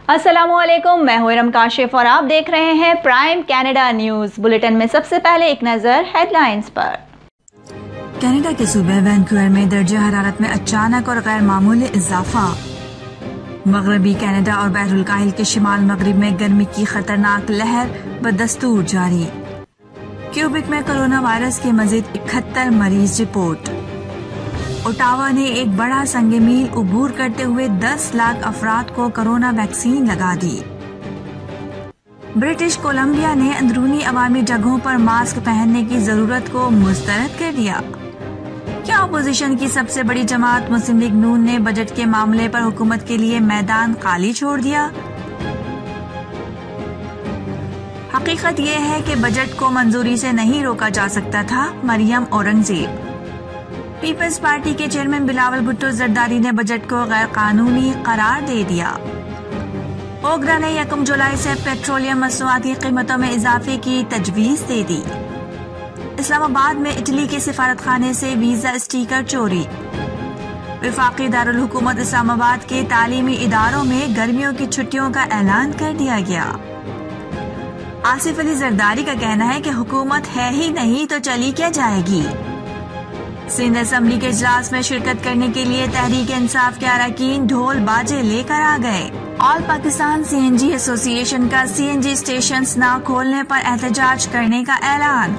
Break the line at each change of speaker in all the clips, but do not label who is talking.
अस्सलामुअलैकुम, मैं हूं इरम काशिफ और आप देख रहे हैं प्राइम कनाडा न्यूज़ बुलेटिन में। सबसे पहले एक नज़र हेडलाइंस पर।
कनाडा के सूबे वैंकूवर में दर्जे हरारत में अचानक और गैर मामूली इजाफा। मगरबी कनाडा और बहरुल काहिल के शिमाल मगरिब में गर्मी की खतरनाक लहर बदस्तूर जारी। क्यूबिक में कोरोना वायरस के मजीद 71 मरीज रिपोर्ट। ओटावा ने एक बड़ा संगे मील उबूर करते हुए 10 लाख अफराद को कोरोना वैक्सीन लगा दी। ब्रिटिश कोलंबिया ने अंदरूनी अवामी जगहों पर मास्क पहनने की जरूरत को मुस्तरद कर दिया। क्या अपोजिशन की सबसे बड़ी जमात मुस्लिम लीग नून ने बजट के मामले पर हुकूमत के लिए मैदान खाली छोड़ दिया? हकीकत यह है कि बजट को मंजूरी से नहीं रोका जा सकता था, मरियम औरंगजेब। पीपल्स पार्टी के चेयरमैन बिलावल भुट्टो जरदारी ने बजट को गैर कानूनी करार दे दिया। ओगरा ने 1 जुलाई से पेट्रोलियम मसनूआत की कीमतों में इजाफे की तजवीज दे दी। इस्लामाबाद में इटली के सिफारत खाने से वीजा स्टिकर चोरी। वफाकी दारुल हुकूमत इस्लामाबाद के तालीमी इदारों में गर्मियों की छुट्टियों का ऐलान कर दिया गया। आसिफ अली जरदारी का कहना है कि हुकूमत है ही नहीं तो चली क्या जाएगी। सिंध असेंबली के इजलास में शिरकत करने के लिए तहरीक इंसाफ के अरकान ढोल बाजे लेकर आ गए। ऑल पाकिस्तान सीएनजी एसोसिएशन का सीएनजी स्टेशन न खोलने पर एहतजाज करने का ऐलान।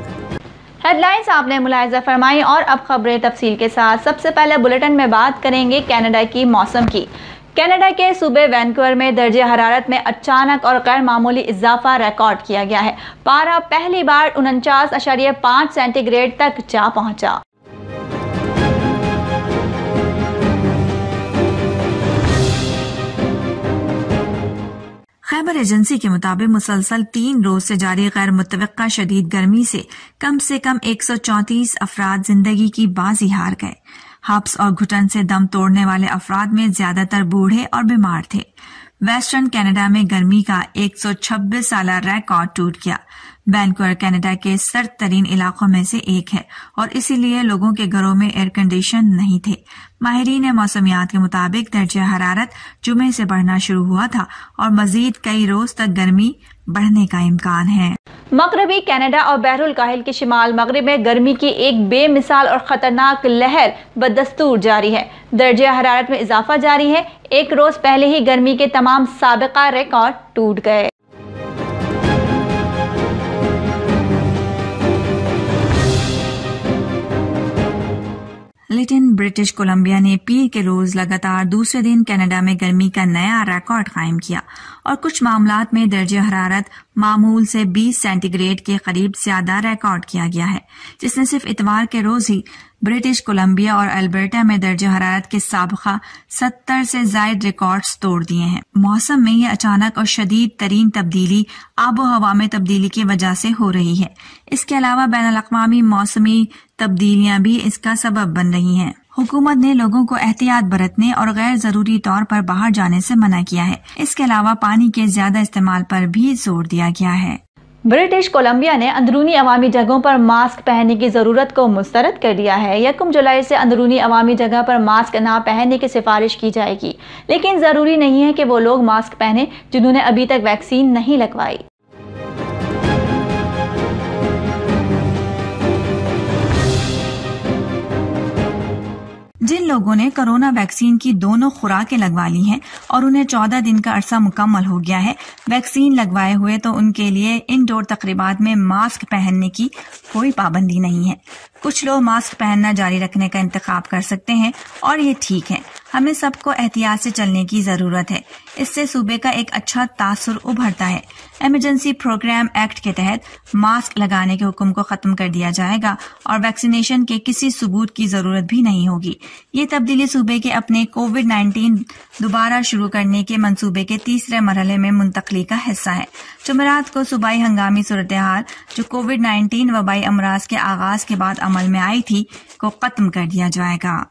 हेडलाइंस आपने मुलाहिजा फरमाई और अब खबरें तफसील के साथ। सबसे पहले बुलेटिन में बात करेंगे कनाडा की मौसम की। कनाडा के सूबे वैंकूवर में दर्जे हरारत में अचानक और गैर मामूली इजाफा रिकॉर्ड किया गया है। पारा पहली बार 49.5 सेंटीग्रेड तक जा पहुंचा।
खैबर एजेंसी के मुताबिक मुसलसल 3 रोज से जारी गैर मुतवक्का शदीद गर्मी से कम 134 अफराद जिंदगी की बाजी हार गए। हब्स और घुटन से दम तोड़ने वाले अफराद में ज्यादातर बूढ़े और बीमार थे। वेस्टर्न कनाडा में गर्मी का 126 साल रिकॉर्ड टूट गया। वैंकूवर कनाडा के सर्द तरीन इलाकों में से एक है और इसीलिए लोगों के घरों में एयर कंडीशन नहीं थे। माहिरीन मौसमियात के मुताबिक दर्जा हरारत जुमे से बढ़ना शुरू हुआ था और मजीद कई रोज तक गर्मी बढ़ने का इम्कान है।
मगरबी कनाडा और बहरुल काहिल के शिमाल मगरिब में गर्मी की एक बेमिसाल और खतरनाक लहर बदस्तूर जारी है। दर्जा हरारत में इजाफा जारी है। एक रोज पहले ही गर्मी के तमाम साबिका रिकॉर्ड टूट गए।
लेकिन ब्रिटिश कोलंबिया ने पीर के रोज लगातार दूसरे दिन कनाडा में गर्मी का नया रिकॉर्ड कायम किया और कुछ मामलात में दर्जे हरारत मामूल से 20 सेंटीग्रेड के करीब ज्यादा रिकॉर्ड किया गया है, जिसने सिर्फ इतवार के रोज ही ब्रिटिश कोलंबिया और अल्बर्टा में दर्जे हरारत के साबिका 70 से जायद रिकॉर्ड्स तोड़ दिए हैं। मौसम में यह अचानक और शदीद तरीन तब्दीली आबो हवा में तब्दीली की वजह से हो रही है। इसके अलावा बैनुल-अक़वामी मौसमी तब्दीलियां भी इसका सबब बन रही हैं। हुकूमत ने लोगों को एहतियात बरतने और गैर जरूरी तौर पर बाहर जाने से मना किया है। इसके अलावा पानी के ज्यादा इस्तेमाल पर भी जोर दिया गया है।
ब्रिटिश कोलंबिया ने अंदरूनी अवामी जगहों पर मास्क पहनने की जरूरत को मुस्तरद कर दिया है। 1 जुलाई से अंदरूनी अवामी जगह पर मास्क न पहनने की सिफारिश की जाएगी, लेकिन जरूरी नहीं है कि वो लोग मास्क पहने जिन्होंने अभी तक वैक्सीन नहीं लगवाई।
जिन लोगों ने कोरोना वैक्सीन की दोनों खुराकें लगवा ली हैं और उन्हें 14 दिन का अरसा मुकम्मल हो गया है वैक्सीन लगवाए हुए, तो उनके लिए इंडोर तकरीबात में मास्क पहनने की कोई पाबंदी नहीं है। कुछ लोग मास्क पहनना जारी रखने का इंतखाब कर सकते हैं और ये ठीक है। हमें सबको एहतियात से चलने की जरूरत है। इससे सूबे का एक अच्छा तासुर उभरता है। इमरजेंसी प्रोग्राम एक्ट के तहत मास्क लगाने के हुक्म को खत्म कर दिया जाएगा और वैक्सीनेशन के किसी सबूत की जरूरत भी नहीं होगी। ये तब्दीली सूबे के अपने कोविड-19 दोबारा शुरू करने के मंसूबे के तीसरे मरहले में मुंतकली का हिस्सा है। जुमेरात को सूबाई हंगामी सूरत हाल जो कोविड-19 वबाई अमराज के आगाज के बाद अमल में आई थी को खत्म कर दिया जाएगा।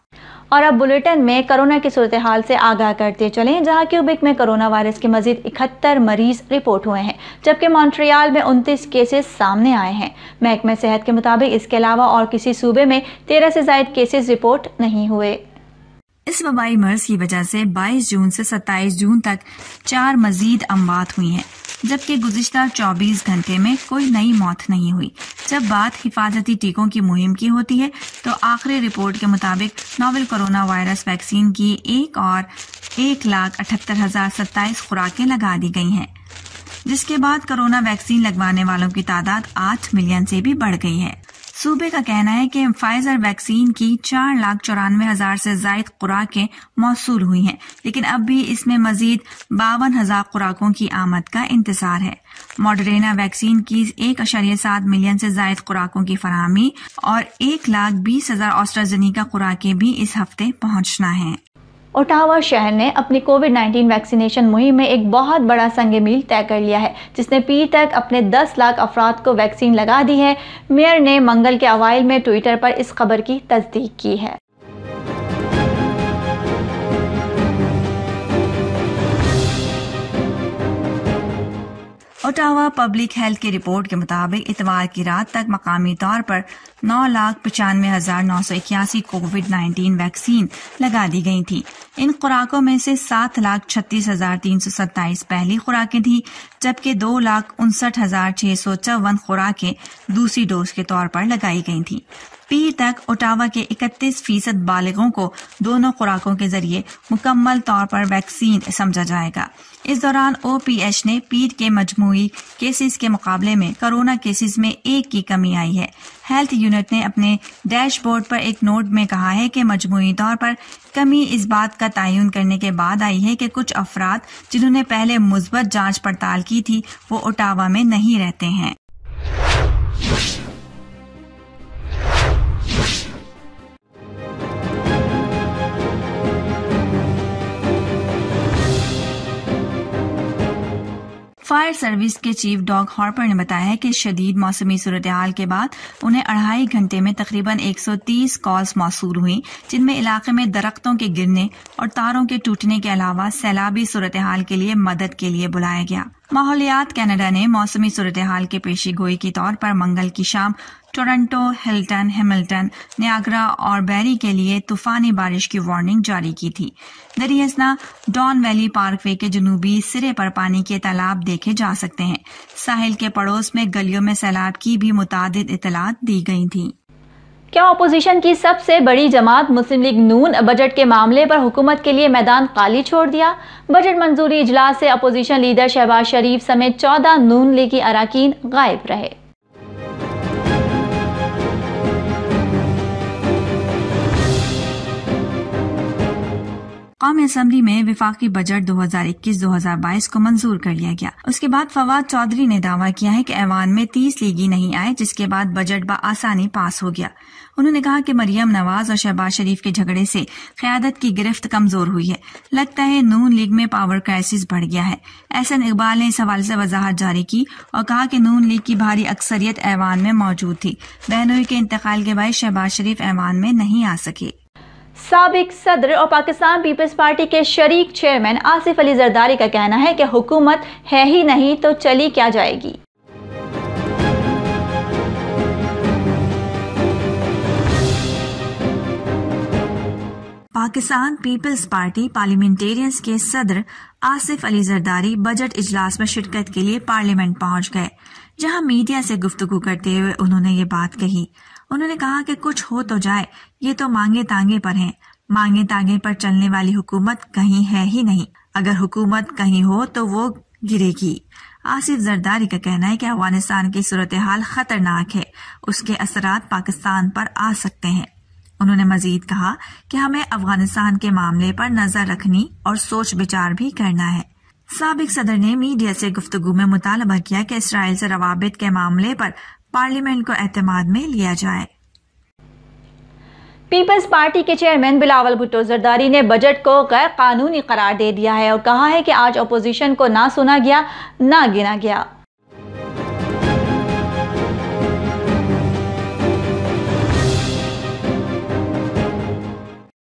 और अब बुलेटिन में कोरोना की सूरत हाल से आगाह करते चलें, जहां क्यूबिक में कोरोना वायरस के मजीद 71 मरीज रिपोर्ट हुए हैं, जबकि मॉन्ट्रियल में 29 केसेस सामने आए हैं। महकमे सेहत के मुताबिक इसके अलावा और किसी सूबे में 13 से ज्यादा केसेस रिपोर्ट नहीं हुए।
इस वबाई मर्ज की वजह से 22 जून से 27 जून तक 4 मजीद अमवात हुई हैं, जबकि गुज़िश्ता 24 घंटे में कोई नई मौत नहीं हुई। जब बात हिफाजती टीकों की मुहिम की होती है तो आखिरी रिपोर्ट के मुताबिक नोवेल कोरोना वायरस वैक्सीन की 1,78,027 खुराकें लगा दी गई हैं, जिसके बाद कोरोना वैक्सीन लगवाने वालों की तादाद 8 मिलियन से भी बढ़ गई है। सूबे का कहना है कि फाइजर वैक्सीन की 4,94,000 से ज्यादा खुराकें मौसूल हुई हैं, लेकिन अब भी इसमें मजीद 52,000 खुराकों की आमद का इंतजार है। मॉडरेना वैक्सीन की 1.7 मिलियन से ज्यादा खुराकों की फराहमी और 1,20,000 ऑस्ट्राजेनिका खुराकें भी इस हफ्ते पहुंचना है।
ओटावा शहर ने अपनी कोविड-19 वैक्सीनेशन मुहिम में एक बहुत बड़ा संग मील तय कर लिया है, जिसने पीर तक अपने 10 लाख अफराद को वैक्सीन लगा दी है। मेयर ने मंगल के अवाइल में ट्विटर पर इस खबर की तस्दीक की है।
ओटावा पब्लिक हेल्थ की रिपोर्ट के मुताबिक इतवार की रात तक मकामी तौर पर 9,95,981 कोविड-19 वैक्सीन लगा दी गई थी। इन खुराकों में से 7,36,327 पहली खुराकें थी, जबकि 2,59,654 खुराकें दूसरी डोज के तौर पर लगाई गई थी। पीर तक ओटावा के 31% बालिगों को दोनों खुराकों के जरिए मुकम्मल तौर पर वैक्सीन समझा जाएगा। इस दौरान OPH ने पीर के मजमूई केसेस के मुकाबले में कोरोना केसेस में 1 की कमी आई है। हेल्थ यूनिट ने अपने डैशबोर्ड पर एक नोट में कहा है कि मजमूई तौर पर कमी इस बात का तयन करने के बाद आई है कि कुछ अफराद जिन्होंने पहले मुस्बत जांच पड़ताल की थी वो ओटावा में नहीं रहते हैं। फायर सर्विस के चीफ डॉग हॉर्पर ने बताया है कि शदीद मौसमी सूरत हाल के बाद उन्हें 2.5 घंटे में तकरीबन 130 कॉल्स मौसूल हुई, जिनमें इलाके में दरख्तों के गिरने और तारों के टूटने के अलावा सैलाबी सूरत हाल के लिए मदद के लिए बुलाया गया। माहौलियात कनाडा ने मौसमी सूरत हाल के पेशी गोई के तौर पर मंगल की शाम टोरंटो, हिल्टन, हैमिल्टन, नियाग्रा और बैरी के लिए तूफानी बारिश की वार्निंग जारी की थी। दरियासना डॉन वैली पार्कवे के जुनूबी सिरे पर पानी के तालाब देखे जा सकते हैं। साहिल के पड़ोस में गलियों में सैलाब की भी मुतादिद इतलात दी गई थी।
क्या अपोजिशन की सबसे बड़ी जमात मुस्लिम लीग नून बजट के मामले पर हुकूमत के लिए मैदान खाली छोड़ दिया? बजट मंजूरी इजलास से अपोजिशन लीडर शहबाज शरीफ समेत 14 नून लीग की अराकीन गायब रहे।
कौमी असम्बली में विफाकी बजट 2021-2022 को मंजूर कर लिया गया। उसके बाद फवाद चौधरी ने दावा किया है कि ऐवान में 30 लीगी नहीं आए, जिसके बाद बजट बआसानी पास हो गया। उन्होंने कहा कि मरियम नवाज और शहबाज शरीफ के झगड़े से क़यादत की गिरफ्त कमजोर हुई है। लगता है नून लीग में पावर क्राइसिस बढ़ गया है। एहसन इकबाल ने इस हवाले से वजाहत जारी की और कहा कि नून लीग की भारी अक्सरियत ऐवान में मौजूद थी। बहनोई के इंतकाल के बाद शहबाज शरीफ ऐवान में नहीं आ सके।
साबिक सदर और पाकिस्तान पीपल्स पार्टी के शरीक चेयरमैन आसिफ अली जरदारी का कहना है कि हुकूमत है ही नहीं तो चली क्या जाएगी।
पाकिस्तान पीपल्स पार्टी पार्लियामेंटेरियंस के सदर आसिफ अली जरदारी बजट इजलास में शिरकत के लिए पार्लियामेंट पहुंच गए, जहां मीडिया से गुफ्तगू करते हुए उन्होंने ये बात कही। उन्होंने कहा कि कुछ हो तो जाए, ये तो मांगे तांगे पर हैं। मांगे तांगे पर चलने वाली हुकूमत कहीं है ही नहीं। अगर हुकूमत कहीं हो तो वो गिरेगी। आसिफ जरदारी का कहना है कि अफगानिस्तान की सूरत हाल खतरनाक है, उसके असरात पाकिस्तान पर आ सकते हैं। उन्होंने मजीद कहा कि हमें अफगानिस्तान के मामले पर नजर रखनी और सोच विचार भी करना है। साबिक सदर ने मीडिया से गुफ्तगू में मुतालबा किया कि इसराइल से रवाबित के मामले पर पार्लियामेंट को एतमाद में लिया जाए।
पीपल्स पार्टी के चेयरमैन बिलावल भुट्टो जरदारी ने बजट को गैर कानूनी करार दे दिया है और कहा है कि आज अपोजिशन को ना सुना गया ना गिना गया।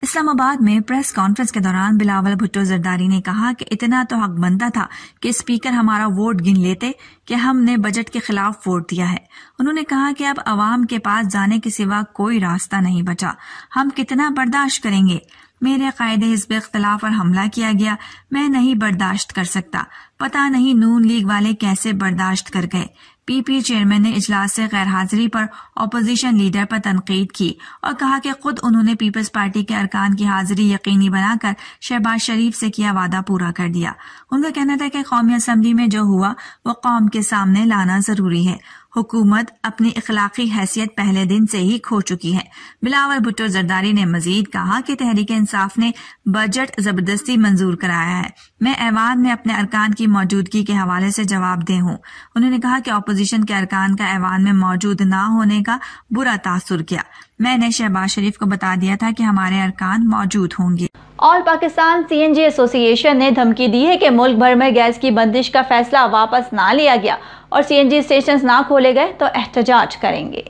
इस्लामाबाद में प्रेस कॉन्फ्रेंस के दौरान बिलावल भुट्टो जरदारी ने कहा कि इतना तो हक बनता था कि स्पीकर हमारा वोट गिन लेते कि हमने बजट के खिलाफ वोट दिया है। उन्होंने कहा कि अब अवाम के पास जाने के सिवा कोई रास्ता नहीं बचा। हम कितना बर्दाश्त करेंगे? मेरे कायदे हिज़्ब इख्तिलाफ पर हमला किया गया, मैं नहीं बर्दाश्त कर सकता। पता नहीं नून लीग वाले कैसे बर्दाश्त कर गए। पीपी चेयरमैन ने इजलास से गैर हाजिरी पर अपोजिशन लीडर पर तनकीद की और कहा कि खुद उन्होंने पीपल्स पार्टी के अरकान की हाजिरी यकीनी बनाकर शहबाज शरीफ से किया वादा पूरा कर दिया। उनका कहना था कि कौमी असम्बली में जो हुआ वो कौम के सामने लाना जरूरी है। हुकूमत अपनी इखलाकी हैसियत पहले दिन से ही खो चुकी है। बिलावल भुट्टो जरदारी ने मजीद कहा कि तहरीक इंसाफ ने बजट जबरदस्ती मंजूर कराया है। मैं ऐवान में अपने अरकान की मौजूदगी के हवाले से जवाबदेह हूँ। उन्होंने कहा कि अपोजिशन के अरकान का ऐवान में मौजूद न होने का बुरा तासुर किया। मैंने शहबाज शरीफ को बता दिया था कि हमारे अरकान मौजूद होंगे।
ऑल पाकिस्तान सीएनजी एसोसिएशन ने धमकी दी है कि मुल्क भर में गैस की बंदिश का फैसला वापस ना लिया गया और सीएनजी स्टेशन ना खोले गए तो एहतजाज करेंगे।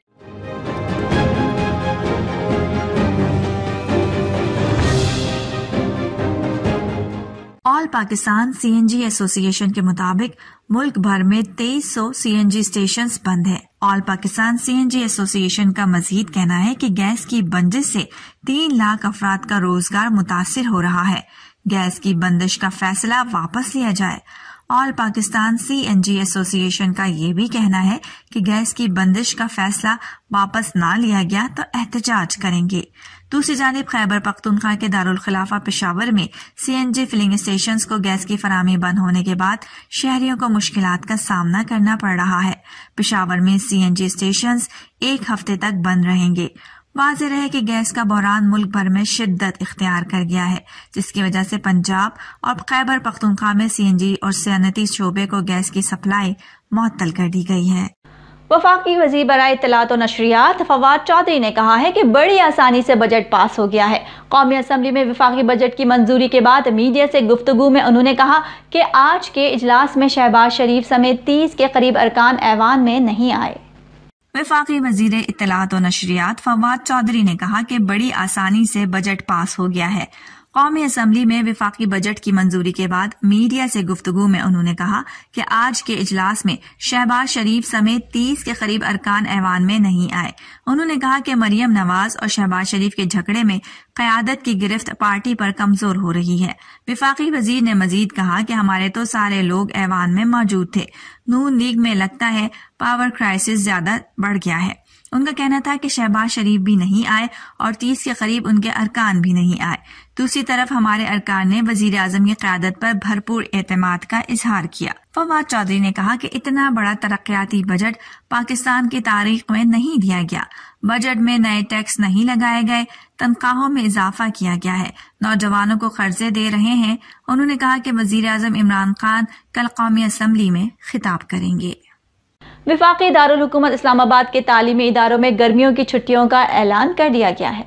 ऑल पाकिस्तान सीएनजी एसोसिएशन के मुताबिक मुल्क भर में 2300 सीएनजी स्टेशंस बंद हैं। ऑल पाकिस्तान सीएनजी एसोसिएशन का मजीद कहना है कि गैस की बंदिश से 3 लाख अफराद का रोजगार मुतासिर हो रहा है। गैस की बंदिश का फैसला वापस लिया जाए। ऑल पाकिस्तान सीएनजी एसोसिएशन का ये भी कहना है कि गैस की बंदिश का फैसला वापस ना लिया गया तो एहतजाज करेंगे। दूसरी जानिब खैबर पख्तूनख्वा के दारुल खिलाफा पेशावर में सीएनजी फिलिंग स्टेशंस को गैस की फराहमी बंद होने के बाद शहरियों को मुश्किलात का सामना करना पड़ रहा है। पेशावर में सीएनजी स्टेशंस 1 हफ्ते तक बंद रहेंगे। वाज़ेह है कि गैस का बहरान मुल्क भर में शिद्दत इख्तियार कर गया है, जिसकी वजह से पंजाब और खैबर पख्तूनख्वा में सीएनजी और सनअती शोबे को गैस की सप्लाई मुअत्तल कर दी गई है।
वफाकी वज़ीर बराए इत्तलात और नशरियात फवाद चौधरी ने कहा है कि बड़ी आसानी से बजट पास हो गया है। कौमी असम्बली में वफाकी बजट की मंजूरी के बाद मीडिया से गुफ्तगू में उन्होंने कहा कि आज के इजलास में शहबाज शरीफ समेत 30 के करीब अरकान ऐवान में नहीं आए।
वफाकी वजीर इत्तलात और नशरियात फवाद चौधरी ने कहा कि बड़ी आसानी से बजट पास हो गया है। कौमी असम्बली में वफाकी बजट की मंजूरी के बाद मीडिया से गुफ्तगू में उन्होंने कहा कि आज के इजलास में शहबाज शरीफ समेत 30 के करीब अरकान ऐवान में नहीं आए। उन्होंने कहा कि मरियम नवाज और शहबाज शरीफ के झगड़े में क़यादत की गिरफ्त पार्टी पर कमजोर हो रही है। वफाकी वजीर ने मजीद कहा कि हमारे तो सारे लोग ऐवान में मौजूद थे। नून लीग में लगता है पावर क्राइसिस ज्यादा बढ़ गया है। उनका कहना था कि शहबाज शरीफ भी नहीं आए और 30 के करीब उनके अरकान भी नहीं आए। दूसरी तरफ हमारे अरकान ने वजीर आजम की क़यादत पर भरपूर एतमाद का इजहार किया। फवाद चौधरी ने कहा कि इतना बड़ा तरक्याती बजट पाकिस्तान की तारीख में नहीं दिया गया। बजट में नए टैक्स नहीं लगाए गए, तनख्वाहों में इजाफा किया गया है, नौजवानों को कर्जे दे रहे हैं। उन्होंने कहा कि वजीर आजम इमरान खान कल कौमी असम्बली में खिताब करेंगे।
वफाकी दारुल हुकूमत इस्लामाबाद के तालीमी इदारों में गर्मियों की छुट्टियों का ऐलान कर दिया गया है।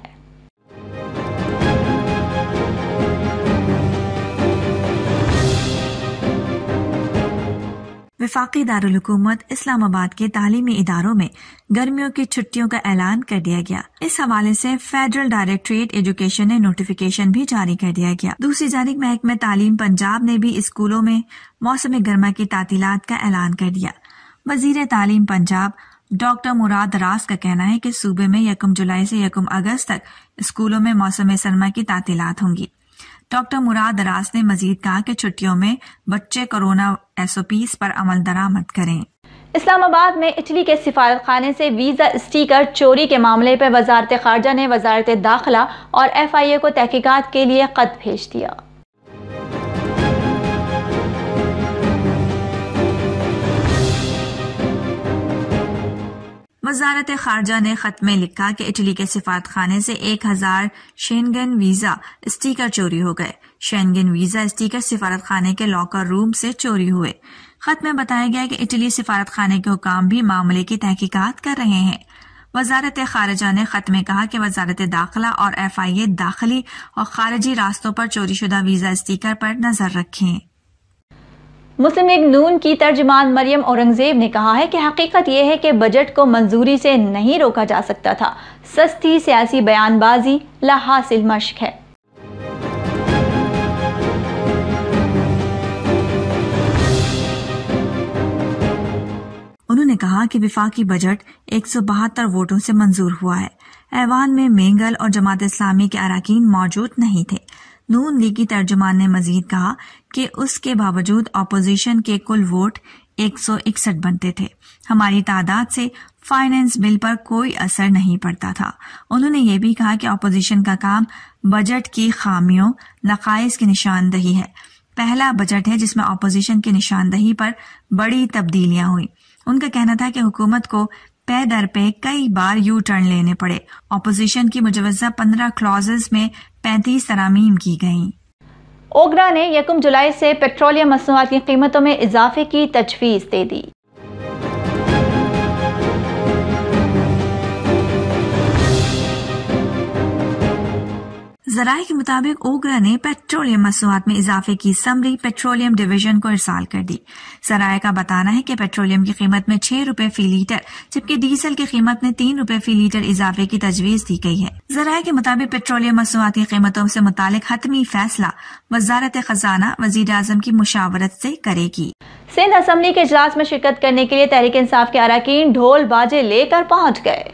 वफाकी दारुल हुकूमत इस्लामाबाद के तालीमी इदारों में गर्मियों की छुट्टियों का ऐलान कर दिया गया। इस हवाले से फेडरल डायरेक्टरेट एजुकेशन ने नोटिफिकेशन भी जारी कर दिया गया। दूसरी जानिब महकमा तालीम पंजाब ने भी स्कूलों में मौसम गर्मा की तातीलात का ऐलान कर दिया। वजीर तालीम पंजाब डॉक्टर मुराद रास का कहना है कि सूबे में 1 जुलाई से 1 अगस्त तक स्कूलों में मौसम सरमा की तातीलात होंगी। डॉक्टर मुराद रास ने मजीद कहा कि छुट्टियों में बच्चे कोरोना SOPs पर अमल दरामद करें।
इस्लामाबाद में इटली के सिफारत खाने से वीजा स्टिकर चोरी के मामले पर वजारत खारजा ने वजारत दाखिला और FIA को तहकीकात के लिए खत भेज दिया।
वजारत खारजा ने खत में लिखा कि इटली के सिफारत खाने से 1000 शेंगन वीजा स्टिकर चोरी हो गए। शेंगन वीजा स्टिकर सिफारत खाने के लॉकर रूम से चोरी हुए। खत में बताया गया कि इटली सिफारत खाने के हुकाम भी मामले की तहकीकात कर रहे हैं। वजारत खारजा ने खत में कहा कि वजारत दाखिला और FIA दाखिली और खारजी रास्तों पर चोरीशुदा वीजा स्टिकर पर नजर रखें।
मुस्लिम लीग नून की तर्जुमान मरियम औरंगजेब ने कहा है कि हकीकत यह है कि बजट को मंजूरी से नहीं रोका जा सकता था। सस्ती सियासी बयानबाजी लाहासिल मश्क है।
उन्होंने कहा कि विफाकी बजट 172 वोटों से मंजूर हुआ है। ऐवान में मेंगल और जमात इस्लामी के अरकान मौजूद नहीं थे। नून लीग की तर्जुमान ने मजीद कहा कि उसके बावजूद अपोजिशन के कुल वोट 161 बनते थे। हमारी तादाद से फाइनेंस बिल पर कोई असर नहीं पड़ता था। उन्होंने ये भी कहा कि अपोजिशन का काम बजट की खामियों, नकाइस की निशानदही है। पहला बजट है जिसमें अपोजिशन की निशानदही पर बड़ी तब्दीलियां हुई। उनका कहना था कि हुकूमत को पे दर पे कई बार यू टर्न लेने पड़े। अपोजिशन की मुजवज़ा 15 क्लॉजेस में 35 तरामीम की गईं।
ओगरा ने 1 जुलाई से पेट्रोलियम मसनूआत की कीमतों में इजाफे की तजवीज़ दे दी।
ज़राए के मुताबिक ओगरा ने पेट्रोलियम मसनूआत में इजाफे की समरी पेट्रोलियम डिवीजन को इरसाल कर दी। ज़राए का बताना है कि पेट्रोलियम की कीमत में 6 रुपए फी लीटर जबकि डीजल की कीमत में 3 रुपए फी लीटर इजाफे की तजवीज़ दी गई है। ज़राए के मुताबिक पेट्रोलियम मसनूआत की कीमतों से मुतालिक हतमी फैसला वजारत खजाना वजीर आजम की मुशावरत से करेगी।
सिंध असम्बली के इजलास में शिरकत करने के लिए तहरीक इंसाफ के अरकान ढोल बाजे लेकर पहुंच गए।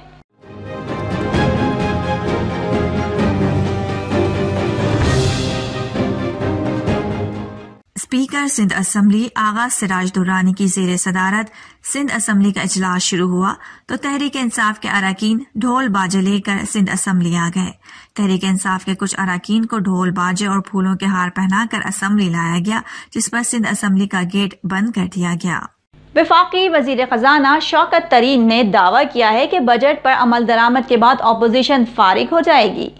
स्पीकर सिंध असम्बली आगा सिराज दुरानी की ज़ेर सदारत सिंध असम्बली का इजलास शुरू हुआ तो तहरीक इंसाफ के अरकान ढोल बाजे लेकर सिंध असम्बली आ गए। तहरीक इंसाफ के कुछ अरकान को ढोल बाजे और फूलों के हार पहनाकर असम्बली लाया गया, जिस पर सिंध असम्बली का गेट बंद कर दिया गया।
वफाकी वजीर खजाना शौकत तरीन ने दावा किया है कि बजट पर अमल दरामद के बाद अपोजिशन फारिग हो जाएगी।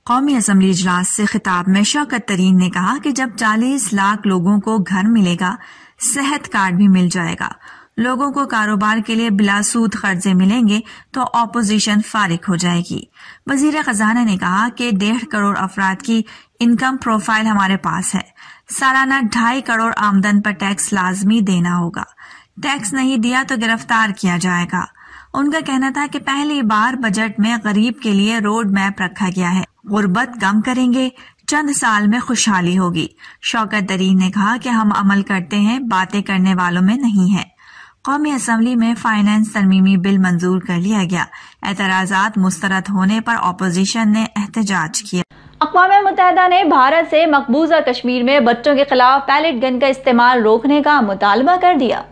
कौमी असम्बली इजलास से खिताब में शौकत तरीन ने कहा कि जब 40 लाख लोगों को घर मिलेगा, सेहत कार्ड भी मिल जाएगा, लोगों को कारोबार के लिए बिलासूद कर्जे मिलेंगे तो अपोजिशन फारिग हो जाएगी। वजीर खजाना ने कहा कि 1.5 करोड़ अफराद की इनकम प्रोफाइल हमारे पास है। सालाना 2.5 करोड़ आमदन पर टैक्स लाजमी देना होगा। टैक्स नहीं दिया तो गिरफ्तार किया जाएगा। उनका कहना था कि पहली बार बजट में गरीब के लिए रोड मैप रखा गया है। गुर्बत कम करेंगे, चंद साल में खुशहाली होगी। शौकत तरीन ने कहा कि हम अमल करते हैं, बातें करने वालों में नहीं है। कौमी असम्बली में फाइनेंस तरमीमी बिल मंजूर कर लिया गया। एतराजात मुस्तरद होने पर अपोजिशन ने एहतजाज किया।
अक़वाम मुत्तहिदा ने भारत से मकबूजा कश्मीर में बच्चों के खिलाफ पैलेट गन का इस्तेमाल रोकने का मुतालबा कर दिया।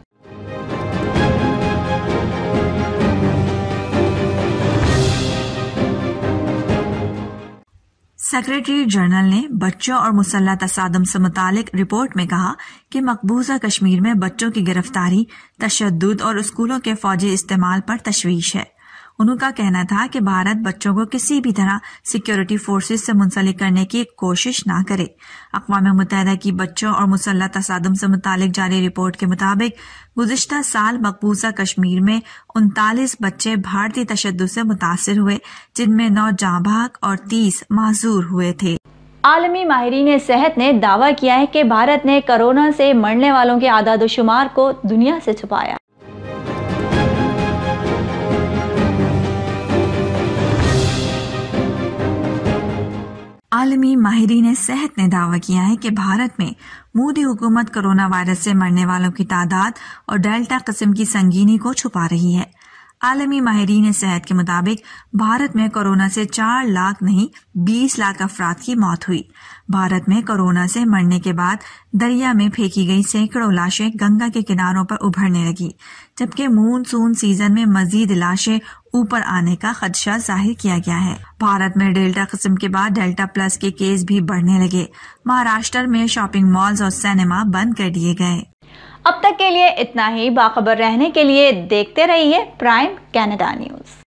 सेक्रेटरी जनरल ने बच्चों और मुसल्लह तसादुम से मुतालिक रिपोर्ट में कहा कि मकबूजा कश्मीर में बच्चों की गिरफ्तारी, तशद्दुद और स्कूलों के फौजी इस्तेमाल पर तशवीश है। उनका कहना था कि भारत बच्चों को किसी भी तरह सिक्योरिटी फोर्सेस से मुंसलिक करने की कोशिश ना करे। अक़वाम मुत्तहिदा की बच्चों और मुसल्लह तसादुम से मुतालिक जारी रिपोर्ट के मुताबिक गुज़िश्ता साल मकबूजा कश्मीर में 39 बच्चे भारतीय तशद्दुद से मुतासिर हुए, जिनमें 9 जाँ बहक और 30 माजूर हुए थे।
आलमी माहिरीन सेहत ने दावा किया है कि भारत ने कोरोना से मरने वालों के आदाद-ओ-शुमार को दुनिया से छुपाया।
आलमी माहिरीन सेहत ने दावा किया है कि भारत में मोदी हुकूमत कोरोना वायरस से मरने वालों की तादाद और डेल्टा किस्म की संगीनी को छुपा रही है। आलमी माहिरीन सेहत के मुताबिक भारत में कोरोना से 4 लाख नहीं 20 लाख अफराद की मौत हुई। भारत में कोरोना से मरने के बाद दरिया में फेंकी गई सैकड़ों लाशें गंगा के किनारों पर उभरने लगी, जबकि मानसून सीजन में मजीद लाशें ऊपर आने का खदशा जाहिर किया गया है। भारत में डेल्टा किस्म के बाद डेल्टा प्लस के केस भी बढ़ने लगे। महाराष्ट्र में शॉपिंग मॉल्स और सिनेमा बंद कर दिए गए।
अब तक के लिए इतना ही। बाखबर रहने के लिए देखते रहिए प्राइम कनाडा न्यूज़।